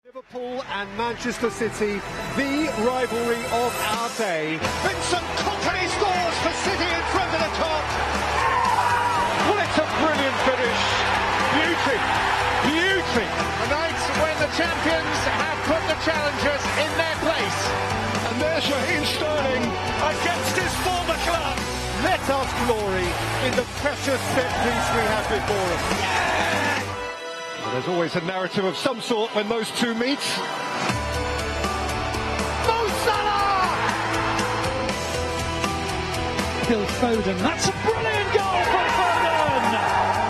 Liverpool and Manchester City, the rivalry of our day. Vincent Kompany scores for City in front of the top. Well, it's a brilliant finish. Beauty. Beauty. A night when the champions have put the challengers in their place. And there's Raheem Sterling against his former club. Let us glory in the precious set piece we have before us. Well, there's always a narrative of some sort when those two meet. Mo Salah! Phil Foden, that's a brilliant goal from Foden!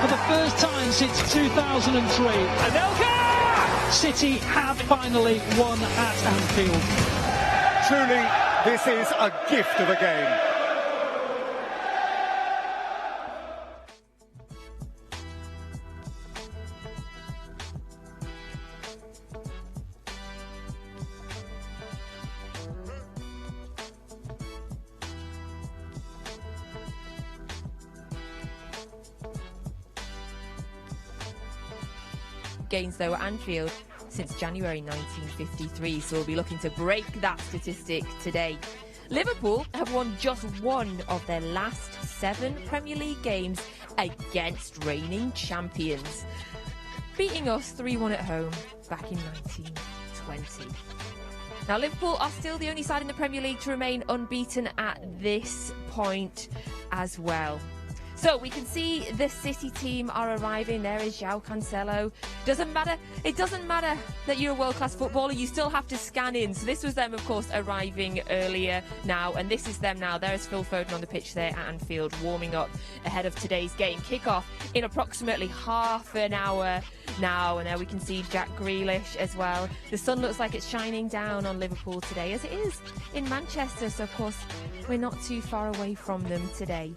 For the first time since 2003. Anelka! City have finally won at Anfield. Truly, this is a gift of a game. Games though at Anfield since January 1953, so we'll be looking to break that statistic today. Liverpool have won just one of their last 7 Premier League games against reigning champions, beating us 3-1 at home back in 1920. Now, Liverpool are still the only side in the Premier League to remain unbeaten at this point as well. So we can see the City team are arriving. There is João Cancelo. It doesn't matter that you're a world-class footballer. You still have to scan in. So this was them, of course, arriving earlier now. And this is them now. There is Phil Foden on the pitch there at Anfield, warming up ahead of today's game. Kick-off in approximately half an hour now. And there we can see Jack Grealish as well. The sun looks like it's shining down on Liverpool today, as it is in Manchester. So, of course, we're not too far away from them today.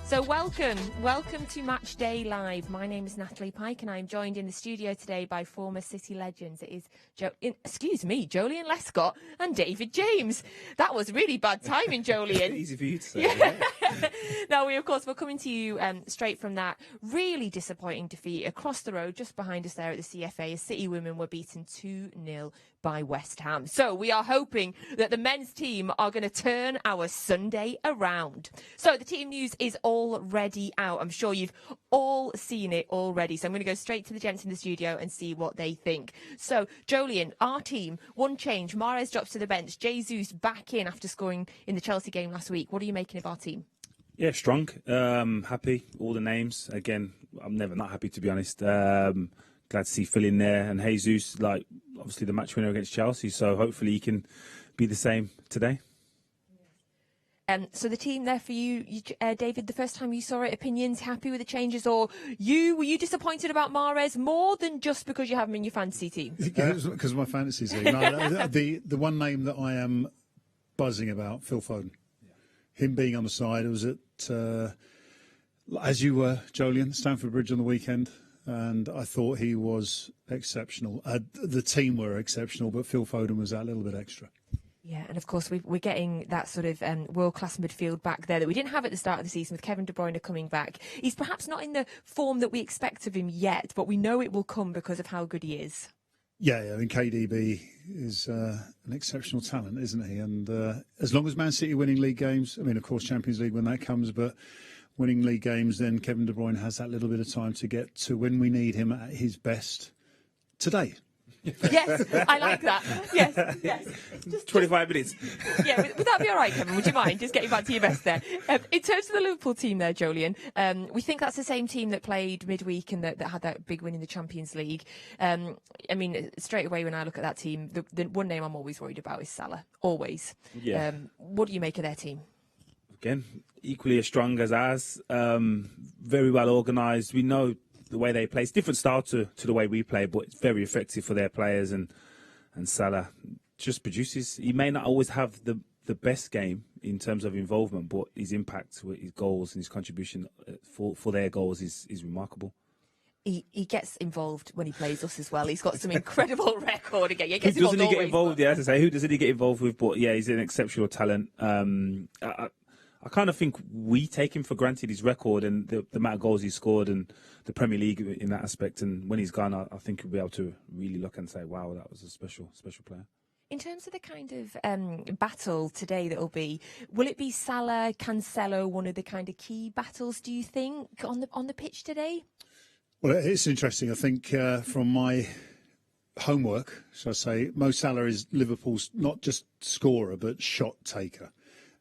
So welcome to Matchday Live. My name is Natalie Pike and I'm joined in the studio today by former City legends. It is Joleon Lescott and David James. That was really bad timing, Joleon. Easy for you to say. Yeah. Now, we're coming to you straight from that really disappointing defeat across the road, just behind us there at the CFA, as City women were beaten 2-0 by West Ham. So we are hoping that the men's team are going to turn our Sunday around. So the team news is already out. I'm sure you've all seen it already. So I'm going to go straight to the gents in the studio and see what they think. So, Joleon, our team, one change. Mahrez drops to the bench. Jesus back in after scoring in the Chelsea game last week. What are you making of our team? Yeah, strong. Happy. All the names. Again, I'm never not happy, to be honest. Glad to see Phil in there and Jesus, like obviously the match winner against Chelsea. So hopefully he can be the same today. So the team there for you, David, the first time you saw it, opinions, happy with the changes, or were you disappointed about Mahrez more than just because you have him in your fantasy team? Because of my fantasy team. No, the one name that I am buzzing about, Phil Foden. Him being on the side, it was at, as you were, Joleon, Stamford Bridge on the weekend. And I thought he was exceptional. The team were exceptional, but Phil Foden was that little bit extra. Yeah, and of course we're getting that sort of world-class midfield back there that we didn't have at the start of the season with Kevin De Bruyne coming back. He's perhaps not in the form that we expect of him yet, but we know it will come because of how good he is. Yeah, I mean, KDB is an exceptional talent, isn't he? And as long as Man City winning league games, I mean, of course, Champions League when that comes, but winning league games, then Kevin De Bruyne has that little bit of time to get to when we need him at his best today. Yes, I like that. Yes. Just 25 minutes. Yeah, would that be all right, Kevin? Would you mind just getting back to your best there? In terms of the Liverpool team there, Joleon, we think that's the same team that played midweek and that had that big win in the Champions League. I mean, straight away when I look at that team, the one name I'm always worried about is Salah. Always. Yeah. What do you make of their team? Again, equally as strong as ours. Very well organised. We know the way they play. It's different style to the way we play, but it's very effective for their players. And Salah just produces. He may not always have the best game in terms of involvement, but his impact, his goals and his contribution for their goals is remarkable. He gets involved when he plays us as well. He's got some incredible record again. He Who doesn't he get involved? But... Yeah, as I say, who doesn't he get involved with? But yeah, he's an exceptional talent. I kind of think we take him for granted, his record and the amount of goals he scored and the Premier League in that aspect. And when he's gone, I think we'll be able to really look and say, wow, that was a special player. In terms of the kind of battle today that will it be Salah, Cancelo, one of the kind of key battles, do you think, on the pitch today? Well, it's interesting. I think from my homework, shall I say, Mo Salah is Liverpool's not just scorer, but shot taker.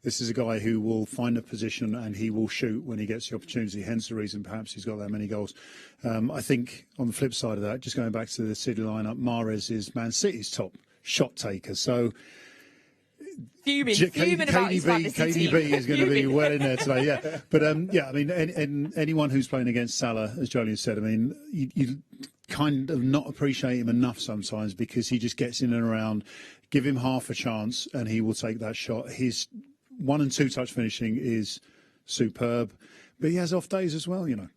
This is a guy who will find a position and he will shoot when he gets the opportunity, hence the reason perhaps he's got that many goals. I think on the flip side of that, just going back to the City lineup, Mahrez is Man City's top shot taker. So fuming about his fantasy KDB is going to be well in there today, yeah. But yeah, I mean, anyone who's playing against Salah, as Joleon said, I mean, you kind of not appreciate him enough sometimes because he just gets in and around. Give him half a chance and he will take that shot. His 1 and 2 touch finishing is superb, but he has off days as well, you know.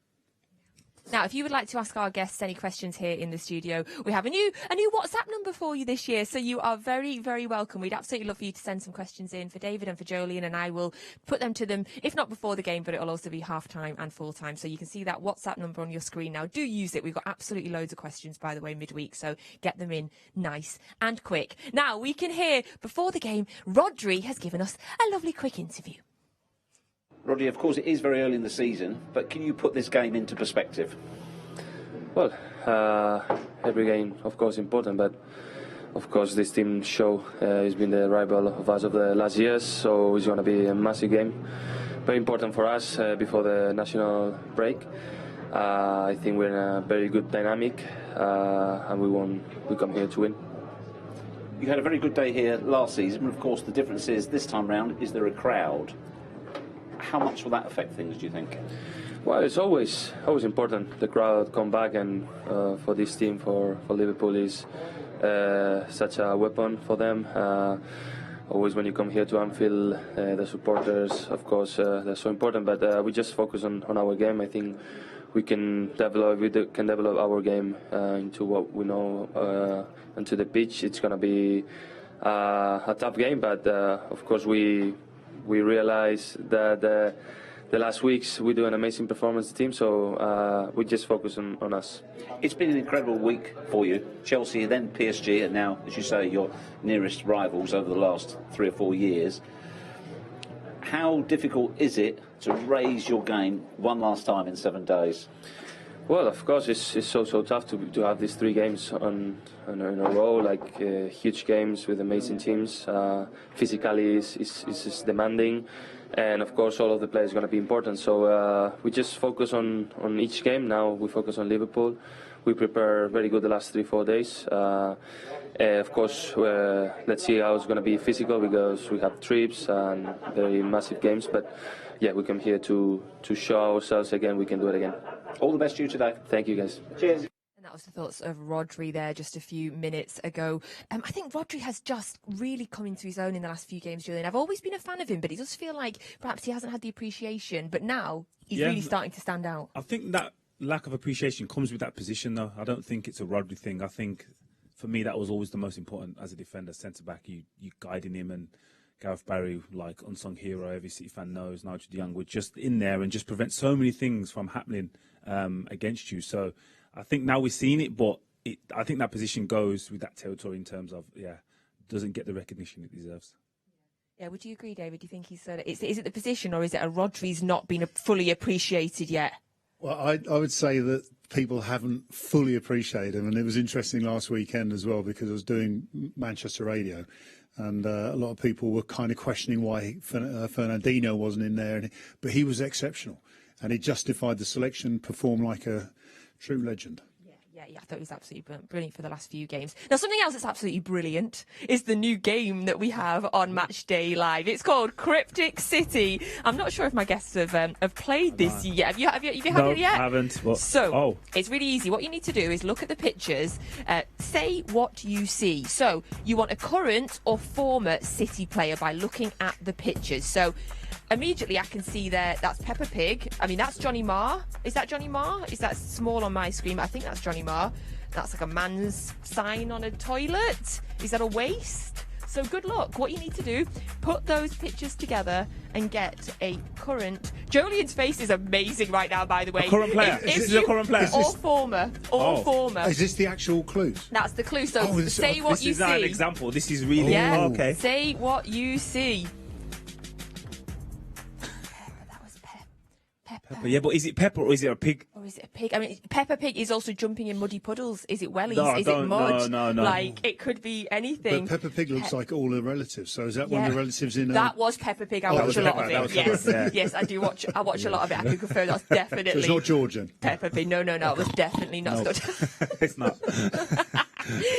Now, if you would like to ask our guests any questions here in the studio, we have a new WhatsApp number for you this year, so you are very, very welcome. We'd absolutely love for you to send some questions in for David and for Joleon, and I will put them to them, if not before the game, but it'll also be half-time and full-time. So you can see that WhatsApp number on your screen now. Do use it. We've got absolutely loads of questions, by the way, midweek, so get them in nice and quick. Now, we can hear, before the game, Rodri has given us a lovely quick interview. Rodri, of course, it is very early in the season, but can you put this game into perspective? Well, every game, of course, important, but of course, this team show has been the rival of us of the last years, so it's going to be a massive game. Very important for us before the national break. I think we're in a very good dynamic, and we come here to win. You had a very good day here last season, but of course, the difference is this time round, is there a crowd? How much will that affect things, do you think? Well, it's always important. The crowd come back, and for this team, for Liverpool, is such a weapon for them. Always when you come here to Anfield, the supporters, of course, they're so important. But we just focus on our game. I think we can develop our game into what we know, into the pitch. It's going to be a tough game, but of course we realize that the last weeks we do an amazing performance team, so we just focus on us. It's been an incredible week for you. Chelsea, then PSG, and now, as you say, your nearest rivals over the last 3 or 4 years. How difficult is it to raise your game one last time in 7 days? Well, of course, it's so tough to have these 3 games in a row, like huge games with amazing teams. Physically, it's demanding, and of course, all of the players are going to be important. So we just focus on each game. Now we focus on Liverpool. We prepare very good the last 3-4 days. Of course, let's see how it's going to be physical because we have trips and very massive games. But yeah, we come here to show ourselves again. We can do it again. All the best to you today. Thank you, guys. Cheers. And that was the thoughts of Rodri there just a few minutes ago. I think Rodri has just really come into his own in the last few games, Julian. I've always been a fan of him, but he does feel like perhaps he hasn't had the appreciation. But now he's really starting to stand out. I think that lack of appreciation comes with that position, though. I don't think it's a Rodri thing. I think, for me, that was always the most important as a defender, centre-back. You guiding him, and Gareth Barry, like unsung hero, every City fan knows, Nigel de Jong, would just in there and just prevent so many things from happening against you. So I think now we're seeing it, but I think that position goes with that territory in terms of, doesn't get the recognition it deserves. Yeah, would you agree, David? Do you think he's is it the position, or is it a Rodri's not been fully appreciated yet? Well, I would say that people haven't fully appreciated him, and it was interesting last weekend as well because I was doing Manchester radio, and a lot of people were kind of questioning why Fernandinho wasn't in there, but he was exceptional, and he justified the selection, performed like a true legend. Yeah, I thought it was absolutely brilliant for the last few games. Now, something else that's absolutely brilliant is the new game that we have on Matchday Live. It's called Cryptic City. I'm not sure if my guests have played this yet. Have you had it yet? No, I haven't. So, it's really easy. What you need to do is look at the pictures, say what you see. So, you want a current or former City player by looking at the pictures. So, immediately I can see there, that's Peppa Pig. I mean, that's Johnny Marr. Is that Johnny Marr? Is that small on my screen? I think that's Johnny Marr. That's like a man's sign on a toilet. Is that a waist? So good luck. What you need to do, put those pictures together and get a current... Joleon's face is amazing right now, by the way. A current player? Is this a current player? Or former. Or former. Is this the actual clues? That's the clue. So say what you see. This is not an example. This is really... Yeah. Oh, okay. Say what you see. That was Pepper. Yeah, but is it Pepper or is it a pig? Or is it a pig? I mean, Peppa Pig is also jumping in muddy puddles. Is it wellies? No, is it mud? No. Like, it could be anything. But Peppa Pig looks like all the relatives. So is that one of the relatives in... That was Peppa Pig. I watch a lot of it. Yes, yes, I do watch. I watch a lot of it. I could confirm that's definitely... So it's not Georgian? Peppa Pig. No, it was definitely not. No. It's not.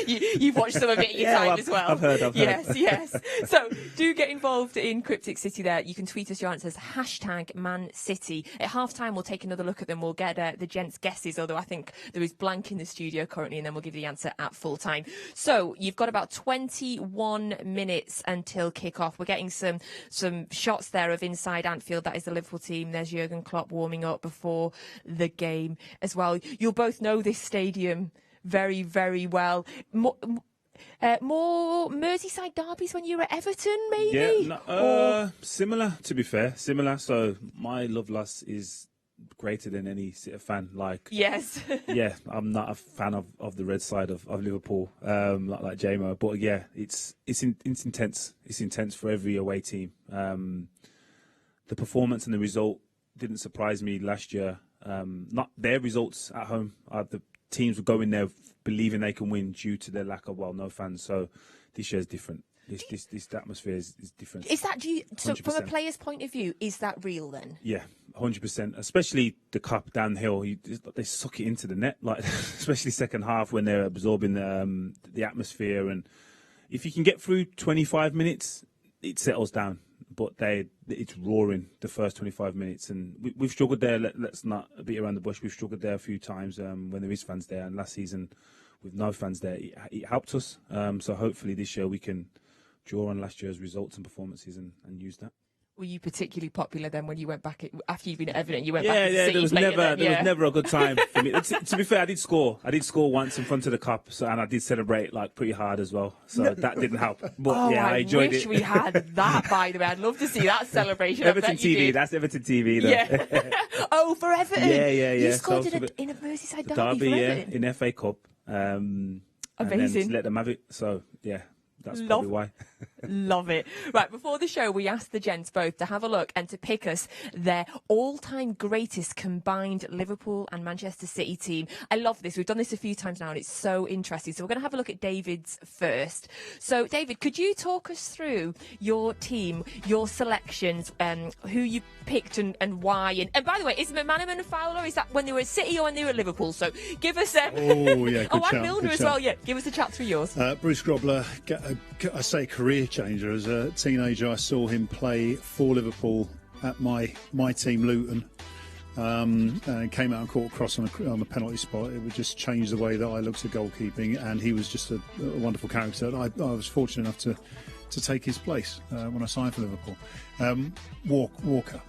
You've watched some of it in your time as well. I've heard. Yes. So do get involved in Cryptic City there. You can tweet us your answers, #ManCity. At half-time, we'll take another look at them. We'll get the gents' guesses, although I think there is blank in the studio currently, and then we'll give you the answer at full-time. So you've got about 21 minutes until kick-off. We're getting some shots there of inside Anfield. That is the Liverpool team. There's Jurgen Klopp warming up before the game as well. You'll both know this stadium very, very well. More Merseyside derbies when you were at Everton, maybe? Yeah, similar, to be fair. Similar. So my love loss is greater than any City fan. Like, yes. Yeah, I'm not a fan of the red side of Liverpool, like JMO. But yeah, it's intense. It's intense for every away team. The performance and the result didn't surprise me last year. Not their results at home. The teams were going there believing they can win due to their lack of no fans. So this year is different. This atmosphere is different. Is that so from a player's point of view? Is that real then? Yeah, 100%. Especially the cup downhill, they suck it into the net. Like especially second half when they're absorbing the atmosphere, and if you can get through 25 minutes, it settles down. But it's roaring the first 25 minutes, and we've struggled there. Let's not beat around the bush. We've struggled there a few times when there is fans there, and last season with no fans there, it helped us. So hopefully this year we can draw on last year's results and performances and use that. Were you particularly popular then when you went back after you've been at Everton? You went back. Yeah. There was never a good time for me. To be fair, I did score. I did score once in front of the cup, and I did celebrate like pretty hard as well. So that didn't help. But I enjoyed it. I wish we had that. By the way, I'd love to see that celebration. Everton TV. That's Everton TV. Though. Yeah. Oh, for Everton. Yeah. You scored in a Merseyside derby for Everton. In FA Cup. Amazing. And then let them have it. So yeah. That's probably why. Love it. Right, before the show, we asked the gents both to have a look and to pick us their all-time greatest combined Liverpool and Manchester City team. I love this. We've done this a few times now, and it's so interesting. So we're going to have a look at David's first. So, David, could you talk us through your team, your selections, who you picked and why? And by the way, is McManaman a Fowler? Is that when they were at City or when they were at Liverpool? So give us a... and Milner as well. Yeah, give us a chat through yours. Bruce Grobbler, I say career changer. As a teenager, I saw him play for Liverpool at my team, Luton. And came out and caught a cross on a penalty spot. It would just change the way that I looked at goalkeeping, and he was just a wonderful character. I was fortunate enough to take his place when I signed for Liverpool. Walker,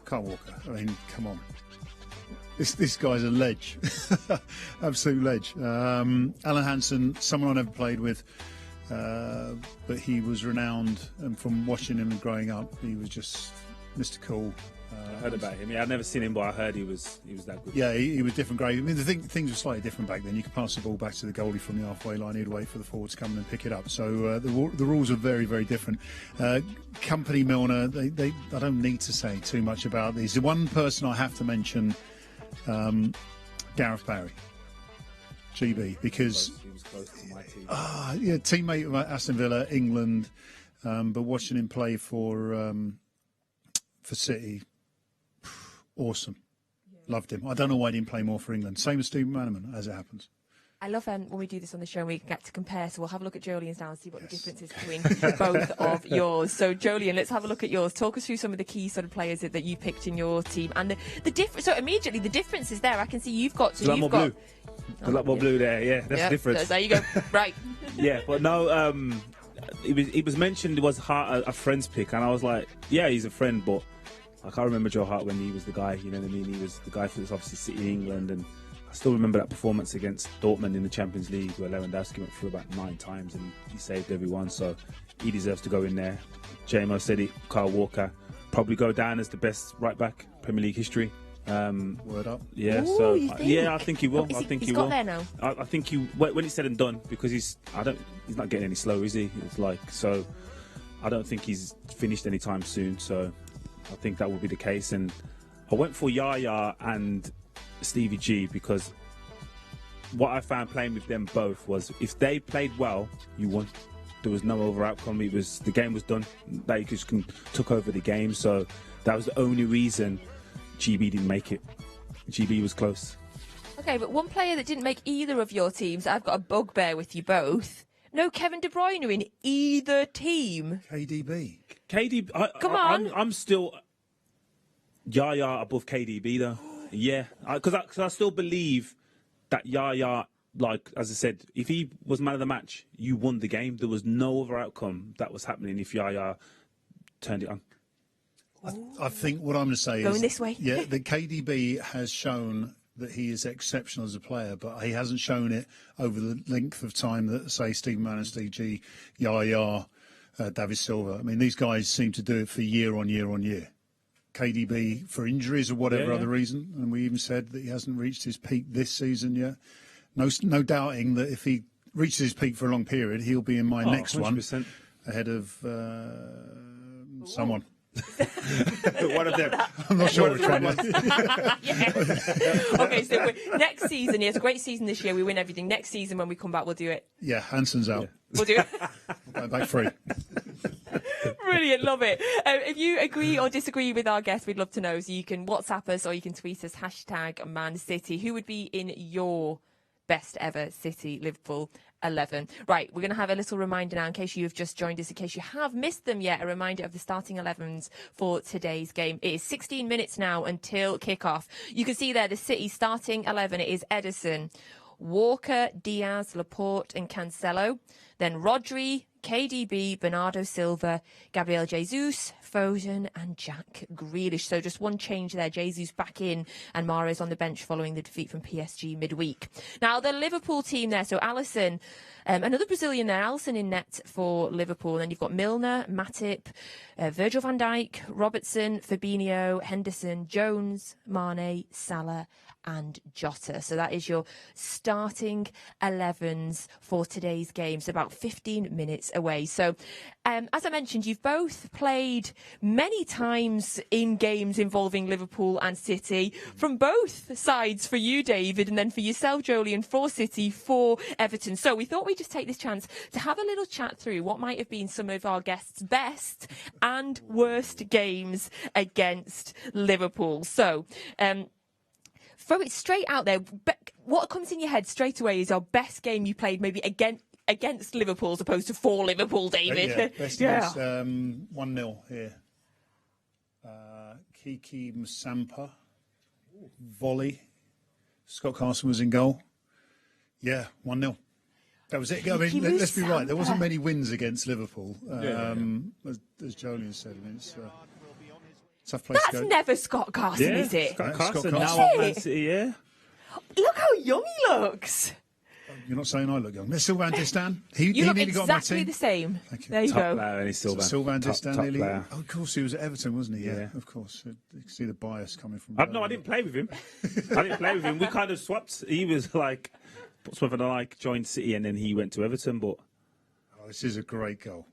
Kyle Walker. I mean, come on. This guy's a ledge, absolute ledge. Alan Hansen, someone I never played with, but he was renowned, and from watching him and growing up, he was just Mr. Cool. I heard about him. Yeah, I'd never seen him, but I heard he was that good. Yeah, he was different grade. I mean, things were slightly different back then. You could pass the ball back to the goalie from the halfway line. He'd wait for the forward to come in and pick it up. So the rules are very, very different. Company Milner, I don't need to say too much about these. The one person I have to mention, Gareth Barry, GB, because he was close to my team. Teammate of Aston Villa, England, but watching him play for City, awesome. Loved him. I don't know why he didn't play more for England. Same as Steve McManaman, as it happens. I love when we do this on the show and we get to compare. So we'll have a look at Joleon's now and see what the difference is between both of yours. So Joleon, let's have a look at yours. Talk us through some of the key sort of players that you picked in your team and the difference. So immediately the difference is there. I can see you've got. So a lot more blue there. Yeah, that's the difference. There you go. Right. Yeah, but no. It was mentioned it was Hart a friend's pick, and I was like, yeah, he's a friend, but I can't remember Joe Hart when he was the guy. You know what I mean? He was the guy for this obviously City in England and. I still remember that performance against Dortmund in the Champions League where Lewandowski went through about 9 times and he saved everyone. So he deserves to go in there. JMO said it. Kyle Walker probably go down as the best right back Premier League history. Word up. Yeah. Ooh, So you think? yeah, I think he will. I think he's he got will. there now. I think he when it's said and done, because he's not getting any slower, is he? It's like, so I don't think he's finished anytime soon. So I think that will be the case. And I went for Yaya and Stevie G because what I found playing with them both was if they played well, you won. There was no other outcome. The game was done. They just took over the game. So that was the only reason GB didn't make it. GB was close. Okay, but one player that didn't make either of your teams, I've got a bugbear with you both. No Kevin De Bruyne in either team. KDB. Come on. I'm still Yaya above KDB though. Yeah, because I still believe that Yaya, like as I said, if he was man of the match, you won the game. There was no other outcome that was happening if Yaya turned it on. I think what I'm going to say Going is this way. Yeah, the KDB has shown that he is exceptional as a player, but he hasn't shown it over the length of time that, say, Steve Mann and Steve G, Yaya, David Silva. I mean, these guys seem to do it for year on year on year. KDB for injuries or whatever other reason, and we even said that he hasn't reached his peak this season yet. No doubting that if he reaches his peak for a long period, he'll be in my next 100%. One ahead of someone. One of them. I'm not sure which one. Okay, so next season, it's a great season this year. We win everything. Next season, when we come back, we'll do it. Yeah, Hansen's out. We'll do it. Back free. Brilliant, love it. If you agree or disagree with our guest, we'd love to know. So you can WhatsApp us or you can tweet us #ManCity. Who would be in your best ever City Liverpool 11? Right, we're going to have a little reminder now in case you have just joined us, in case you have missed them yet, a reminder of the starting 11s for today's game. It is 16 minutes now until kick-off. You can see there the City starting 11. It is Ederson, Walker, Diaz, Laporte and Cancelo. Then Rodri, KDB, Bernardo Silva, Gabriel Jesus, Foden and Jack Grealish. So just one change there. Jesus back in and Mahrez on the bench following the defeat from PSG midweek. Now, the Liverpool team there. So Alisson, another Brazilian there, Alisson in net for Liverpool. And then you've got Milner, Matip, Virgil van Dijk, Robertson, Fabinho, Henderson, Jones, Mane, Salah and Jota. So that is your starting 11s for today's game. So about 15 minutes away. So as I mentioned, you've both played many times in games involving Liverpool and City from both sides, for you, David, and then for yourself, Joleon, for City, for Everton. So we thought we'd just take this chance to have a little chat through what might have been some of our guests' best and worst games against Liverpool. So throw it straight out there. What comes in your head straight away is our best game you played, maybe against Liverpool as opposed to for Liverpool, David. Yeah, best against 1-0 here. Kiki Musampa, volley. Scott Carson was in goal. Yeah, 1-0. That was it. I mean, let's be right. There wasn't many wins against Liverpool, as Joleon said. I mean, it's tough place to go. That's never Scott Carson, is it? Scott Carson. Scott Now Carson. at Man City, yeah. Look how young he looks. You're not saying I look young. There's Sylvain Distin. He You look nearly got my exactly team. the same. Thank you. There you Top go. player, and he's Sylvain. Sylvain Distin top nearly. player. Oh, of course, he was at Everton, wasn't he? Yeah. Of course. You can see the bias coming from. No, I didn't play with him. We kind of swapped. He was like, something like joined City, and then he went to Everton. But this is a great goal.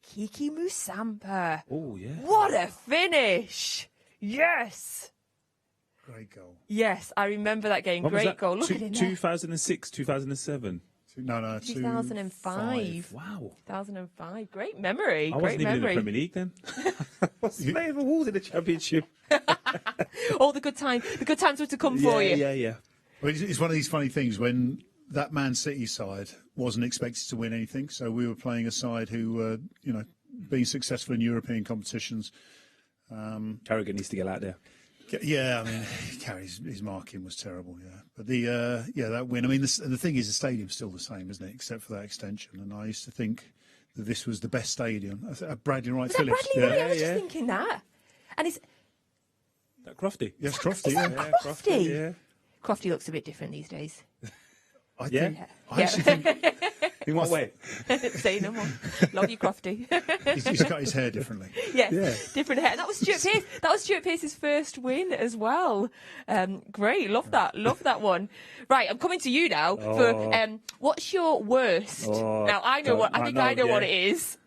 Kiki Musampa. oh yeah, What a finish! Yes. Great goal. Yes, I remember that game. What was Great that? goal. Look at it there. 2006, 2007. No, 2005. Wow. 2005. Great memory. I Great wasn't even in the memory. Premier League then. I was playing for Wolves in the Championship. All the good times. The good times were to come for you. Yeah. Well, it's one of these funny things when that Man City side wasn't expected to win anything, so we were playing a side who were, being successful in European competitions. Carragher needs to get out there. Yeah, I mean, his marking was terrible. Yeah, but that win. I mean, the thing is, the stadium's still the same, isn't it? Except for that extension. And I used to think that this was the best stadium. Bradley Wright Was that Phillips. Bradley Wright? I was just thinking that. And it's That Crofty. Yes, Crofty. Is that Yeah. Crofty? Yeah. Crofty looks a bit different these days. I Yeah. actually think In what way? Say no more. Love you, Crofty. he's cut his hair differently. Yes, Yeah. different hair. That was Stuart Pearce. That was Stuart Pearce's first win as well. Great, love that one. Right, I'm coming to you now for what's your worst? Now I know what it is.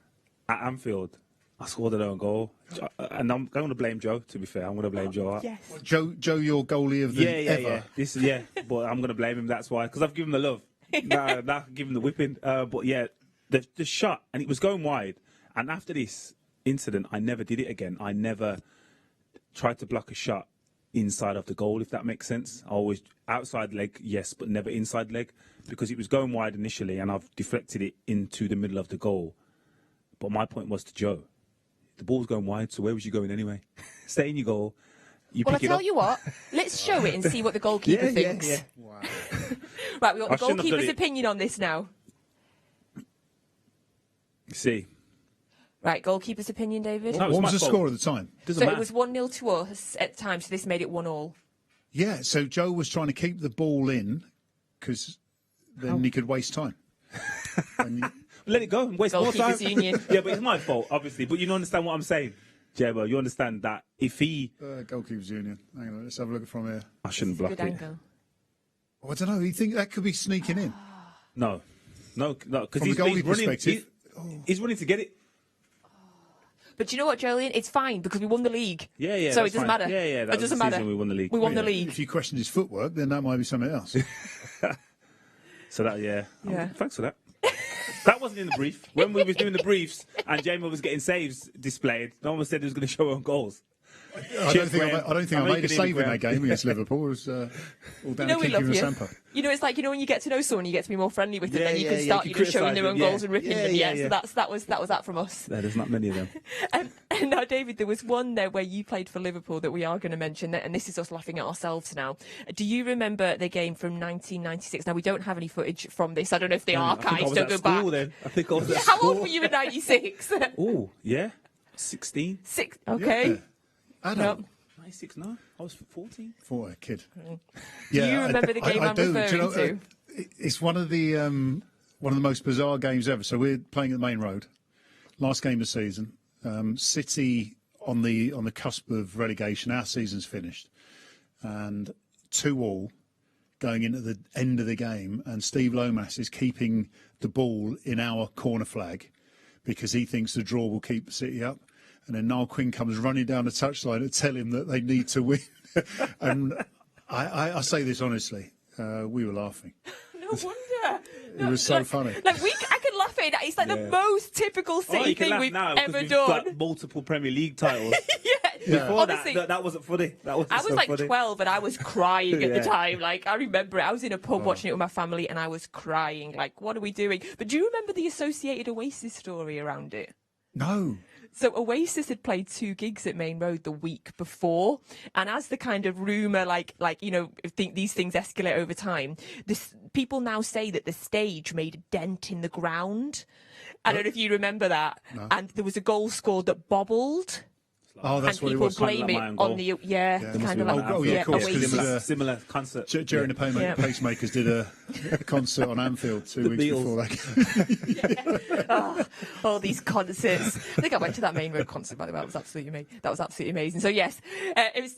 At Anfield, I scored an own goal, and I'm going to blame Joe. To be fair, I'm going to blame Joe. Yes. Joe, your goalie of the ever. Yeah. But I'm going to blame him. That's why, because I've given him the love. Nah, give him the whipping. But yeah, the shot, and it was going wide. And after this incident, I never did it again. I never tried to block a shot inside of the goal, if that makes sense. I always outside leg, yes, but never inside leg, because it was going wide initially, and I've deflected it into the middle of the goal. But my point was to Joe, the ball's going wide, so where was you going anyway? Stay in your goal. Well, I tell you what, let's show it and see what the goalkeeper thinks. Yeah. Wow. Right, we want the goalkeeper's opinion on this now. See. Right, goalkeeper's opinion, David. No, What was the fault. score at the time? Doesn't So matter. it was 1-0 to us at the time, so this made it 1-1. Yeah, so Joe was trying to keep the ball in because then he could waste time. And Let it go and waste more time. Goalkeepers union. Yeah, but it's my fault, obviously. But you don't understand what I'm saying, Jebo. You understand that if he... goalkeepers union. Hang on, let's have a look from here. I shouldn't block Good it. angle. Oh, I don't know. You think that could be sneaking in? No, because From a goalie perspective. He's running to get it. But do you know what, Joleon? It's fine because we won the league. Yeah. So it that's doesn't fine. matter. Yeah. It doesn't matter. We won the league. We won the Yeah, league. If you question his footwork, then that might be something else. So that, yeah. Yeah. Thanks for that. That wasn't in the brief. When we was doing the briefs and Jamie was getting saves displayed, no one said he was going to show on goals. I don't think I made a save in that game against Liverpool. It was all down to We love Kiki you. Sampa. You know, it's like, when you get to know someone, you get to be more friendly with them, Yeah, then you yeah, can yeah, start you can showing their own criticise goals them, and ripping them. yeah. So that was that from us. There's not many of them. And now, David, there was one there where you played for Liverpool that we are going to mention, and this is us laughing at ourselves now. Do you remember the game from 1996? Now, we don't have any footage from this. I don't know if the archives don't go back. Then. I think I was at How school. old were you in 96? Oh, yeah. 16. 6. Okay. Yeah. Adult. Nope. 96, no. I was 14. For a kid. Do you remember the game I'm do. referring Do you know, to? It's one of the most bizarre games ever. So we're playing at the main road. Last game of the season. City on the cusp of relegation. Our season's finished. And 2-2 going into the end of the game. And Steve Lomas is keeping the ball in our corner flag because he thinks the draw will keep City up. And then Niall Quinn comes running down the touchline to tell him that they need to win. And I say this honestly, we were laughing. No wonder. It was so funny. Like I could laugh at it. It's like the most typical City you can thing laugh we've now because ever we've done. got multiple Premier League titles. Yeah. Before Honestly, that wasn't funny. That wasn't I was so like funny. 12 and I was crying at the Yeah. time. Like, I remember it. I was in a pub watching it with my family and I was crying. Like, what are we doing? But do you remember the associated Oasis story around it? No. So Oasis had played 2 gigs at Main Road the week before, and as the kind of rumour, think these things escalate over time, people now say that the stage made a dent in the ground. I don't know if you remember that. No. And there was a goal scored that bobbled. Oh, that's And what it people was. blame Like it my own on goal. the must kind of be like my own. Oh, yeah, of course, 'cause Oasis. it was Similar concept. Jerry and the Pacemakers did a concert on Anfield 2 weeks Beatles. before that. All these concerts. I think I went to that Main Road concert, by the way. That was absolutely amazing. So yes,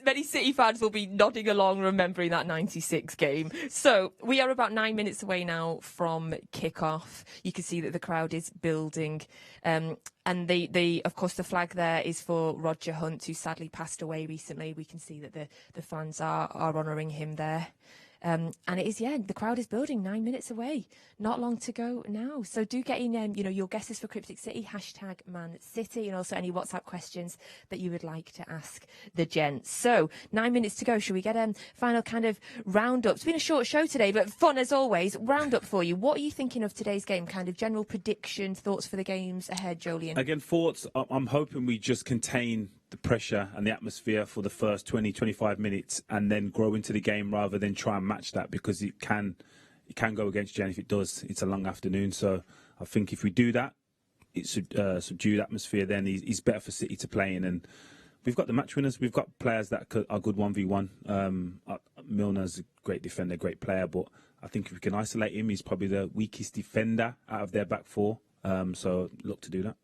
many City fans will be nodding along, remembering that 96 game. So we are about 9 minutes away now from kick-off. You can see that the crowd is building. And they of course, the flag there is for Roger Hunt, who sadly passed away recently. We can see that the fans are honouring him there. And it is, the crowd is building 9 minutes away. Not long to go now. So do get in, your guesses for Cryptic City, #ManCity, and also any WhatsApp questions that you would like to ask the gents. So 9 minutes to go. Shall we get a final kind of roundup? It's been a short show today, but fun as always. Roundup for you. What are you thinking of today's game? Kind of general predictions, thoughts for the games ahead, Joleon? Again, thoughts. I'm hoping we just contain the pressure and the atmosphere for the first 20, 25 minutes and then grow into the game rather than try and match that, because it can go against you, and if it does, it's a long afternoon. So I think if we do that, it should subdue the atmosphere, then it's better for City to play in, and we've got the match winners. We've got players that are good 1v1. Milner's a great defender, great player, but I think if we can isolate him, he's probably the weakest defender out of their back four. So look to do that.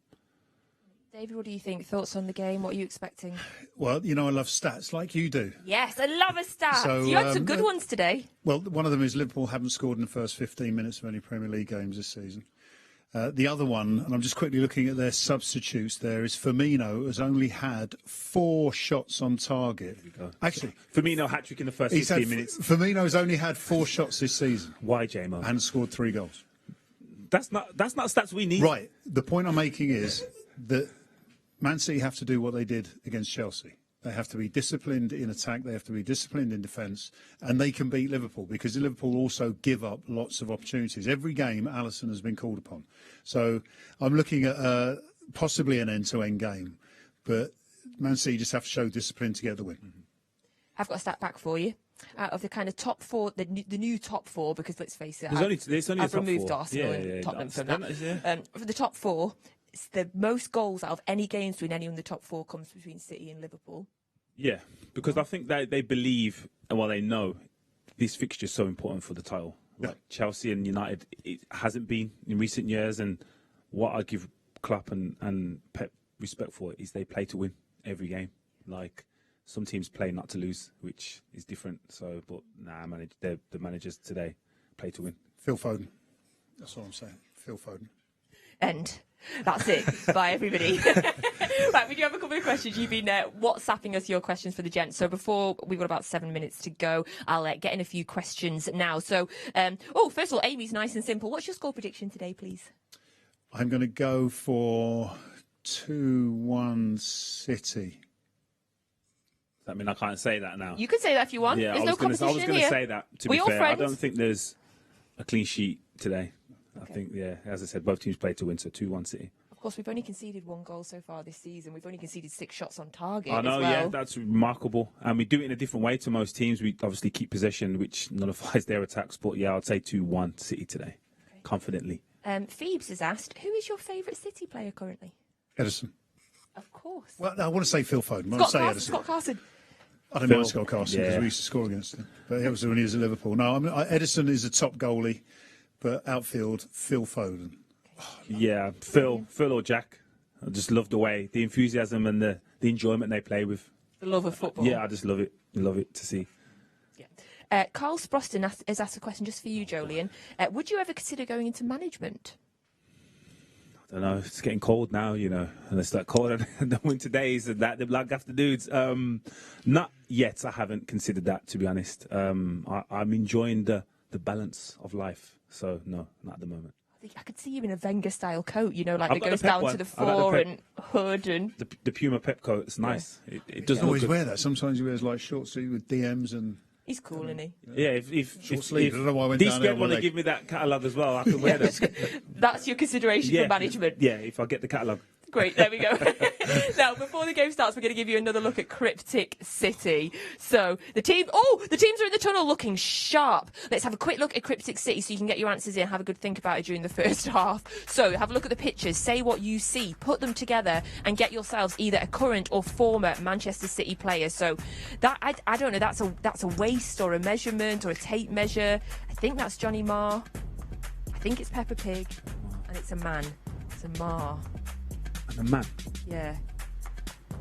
David, what do you think? Thoughts on the game? What are you expecting? Well, you know, I love stats like you do. Yes, I love a stat. So, you had some good ones today. Well, one of them is Liverpool haven't scored in the first 15 minutes of any Premier League games this season. The other one, and I'm just quickly looking at their substitutes there, is Firmino has only had 4 shots on target. Actually, Firmino hat-trick in the first 15 minutes. Firmino's only had 4 shots this season. Why, J-Mo? And scored 3 goals. That's not stats we need. Right. The point I'm making is that Man City have to do what they did against Chelsea. They have to be disciplined in attack. They have to be disciplined in defence. And they can beat Liverpool because Liverpool also give up lots of opportunities. Every game, Alisson has been called upon. So I'm looking at possibly an end-to-end game. But Man City just have to show discipline to get the win. I've got a stat back for you. Out of the kind of top 4, the new top 4, because let's face it, there's only I've a top removed 4. Arsenal and Tottenham from that. For the top 4, it's the most goals out of any games between anyone in the top 4 comes between City and Liverpool. Yeah, because I think they believe, and well, they know this fixture is so important for the title. Like Chelsea and United, it hasn't been in recent years. And what I give Klopp and Pep respect for is they play to win every game. Like some teams play not to lose, which is different. So, but the managers today play to win. Phil Foden. That's all I'm saying. Phil Foden. End. That's it. Bye, everybody. Right, we do have a couple of questions. You've been WhatsApping us your questions for the gents. So before, we've got about 7 minutes to go. I'll get in a few questions now. So, first of all, Amy's nice and simple. What's your score prediction today, please? I'm going to go for 2-1 City. Does that mean I can't say that now? You can say that if you want. Yeah, There's no competition I was going to say that, to be fair. Friends? I don't think there's a clean sheet today. Okay. I think, as I said, both teams play to win, so 2-1 City. Of course, we've only conceded 1 goal so far this season. We've only conceded 6 shots on target. I know, as well. yeah, that's remarkable. And we do it in a different way to most teams. We obviously keep possession, which nullifies their attacks. But yeah, I'd say 2-1 City today, confidently. Phoebes has asked, who is your favourite City player currently? Edison. Of course. Well, I want to say Phil Foden. I want to say Edison. Scott Carson. I don't mind Scott Carson because we used to score against him. But that was when he was at Liverpool. No, Edison is a top goalie, but outfield, Phil Foden. Yeah, Phil or Jack. I just love the way, the enthusiasm and the enjoyment they play with. The love of football. Yeah, I just love it. Love it to see. Yeah. Carl Sproston has asked a question just for you, Joleon. Would you ever consider going into management? I don't know. It's getting cold now, and it's like cold in the winter days and that. The black after dudes. Not yet. I haven't considered that, to be honest. I'm enjoying the balance of life. So no, not at the moment. I could see you in a Wenger-style coat, like I've that goes down to the floor and hood and the Puma Pep coat. It's nice. Yeah. It doesn't always wear that. Sometimes he wears like short sleeve with DMs and. He's cool, isn't he? Yeah. If I don't know why I went down there want to give me that catalogue as well, I can wear them. That's your consideration for management. Yeah, if I get the catalogue. Great, there we go. Now, before the game starts, we're going to give you another look at Cryptic City. So, the teams are in the tunnel looking sharp. Let's have a quick look at Cryptic City so you can get your answers in, have a good think about it during the first half. So, have a look at the pictures, say what you see, put them together and get yourselves either a current or former Manchester City player. So, that I don't know, that's a waist or a measurement or a tape measure. I think that's Johnny Marr. I think it's Peppa Pig. And it's a man. It's a Marr. A man. Yeah.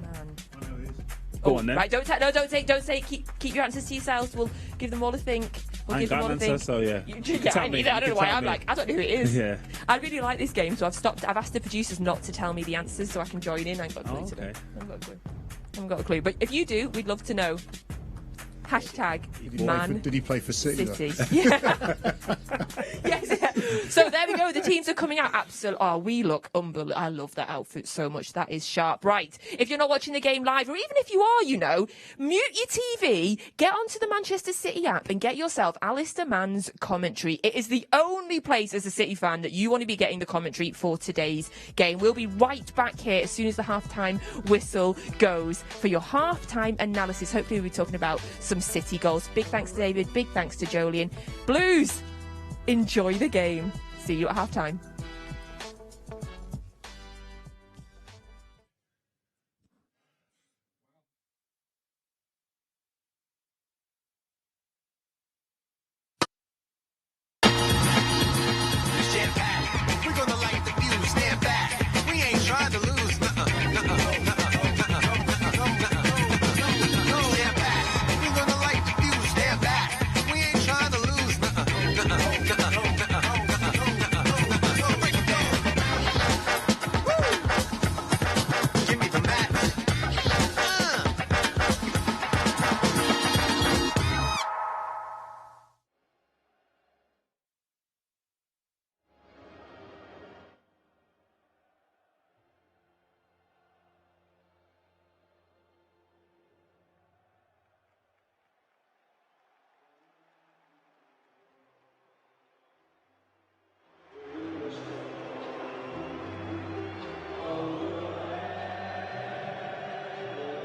Man. I know it is. Go on then. Right, don't say. Keep your answers to yourselves. We'll give them all a think. I ain't got an answer, so yeah. I don't know why. I'm like, I don't know who it is. Yeah. I really like this game, so I've asked the producers not to tell me the answers so I can join in. I ain't got a clue today. I haven't got a clue. But if you do, we'd love to know. #man. Did he play for City? Yeah. Yes. So there we go. The teams are coming out. Absolutely. Oh, we look unbelievable. I love that outfit so much. That is sharp. Right. If you're not watching the game live, or even if you are, mute your TV, get onto the Manchester City app and get yourself Alistair Mann's commentary. It is the only place as a City fan that you want to be getting the commentary for today's game. We'll be right back here as soon as the halftime whistle goes for your halftime analysis. Hopefully we'll be talking about some City goals. Big thanks to David. Big thanks to Joleon. Blues, enjoy the game. See you at halftime.